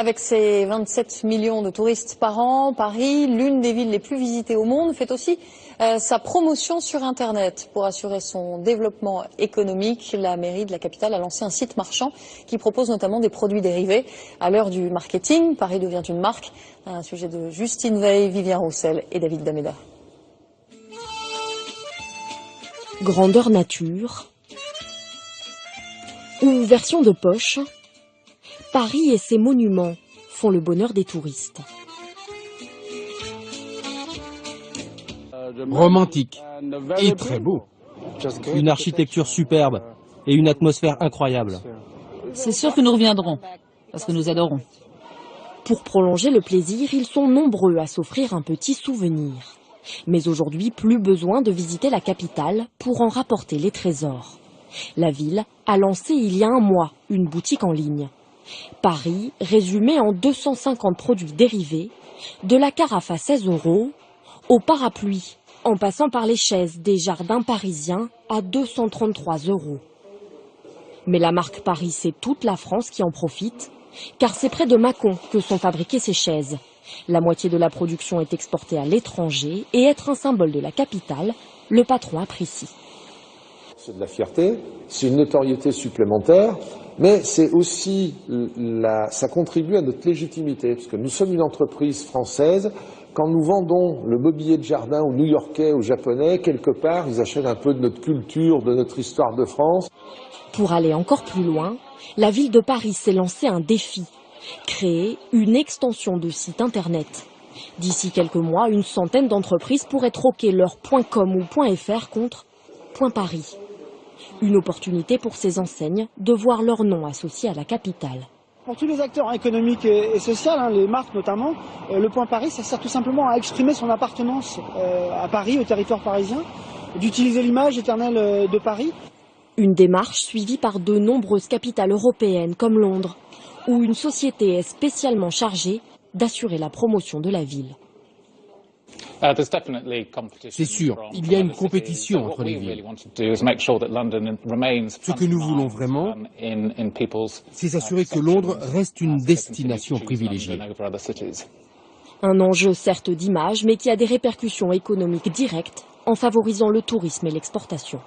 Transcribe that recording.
Avec ses 27 millions de touristes par an, Paris, l'une des villes les plus visitées au monde, fait aussi sa promotion sur Internet. Pour assurer son développement économique, la mairie de la capitale a lancé un site marchand qui propose notamment des produits dérivés. À l'heure du marketing, Paris devient une marque. Un sujet de Justine Veil, Vivien Roussel et David Dameda. Grandeur nature ou version de poche, Paris et ses monuments font le bonheur des touristes. Romantique et très beau. Une architecture superbe et une atmosphère incroyable. C'est sûr que nous reviendrons, parce que nous adorons. Pour prolonger le plaisir, ils sont nombreux à s'offrir un petit souvenir. Mais aujourd'hui, plus besoin de visiter la capitale pour en rapporter les trésors. La ville a lancé il y a un mois une boutique en ligne. Paris, résumé en 250 produits dérivés, de la carafe à 16 € au parapluie, en passant par les chaises des jardins parisiens à 233 €. Mais la marque Paris, c'est toute la France qui en profite, car c'est près de Mâcon que sont fabriquées ces chaises. La moitié de la production est exportée à l'étranger et être un symbole de la capitale, le patron apprécie. C'est de la fierté, c'est une notoriété supplémentaire, mais c'est aussi, ça contribue à notre légitimité, parce que nous sommes une entreprise française. Quand nous vendons le mobilier de jardin aux New-Yorkais, aux Japonais, quelque part, ils achètent un peu de notre culture, de notre histoire de France. Pour aller encore plus loin, la ville de Paris s'est lancé un défi, créer une extension de site internet. D'ici quelques mois, une centaine d'entreprises pourraient troquer leur .com ou .fr contre .paris. Une opportunité pour ces enseignes de voir leur nom associé à la capitale. Pour tous les acteurs économiques et sociaux, les marques notamment, le point Paris, ça sert tout simplement à exprimer son appartenance à Paris, au territoire parisien, d'utiliser l'image éternelle de Paris. Une démarche suivie par de nombreuses capitales européennes comme Londres, où une société est spécialement chargée d'assurer la promotion de la ville. C'est sûr, il y a une compétition entre les villes. Ce que nous voulons vraiment, c'est s'assurer que Londres reste une destination privilégiée. Un enjeu certes d'image, mais qui a des répercussions économiques directes en favorisant le tourisme et l'exportation.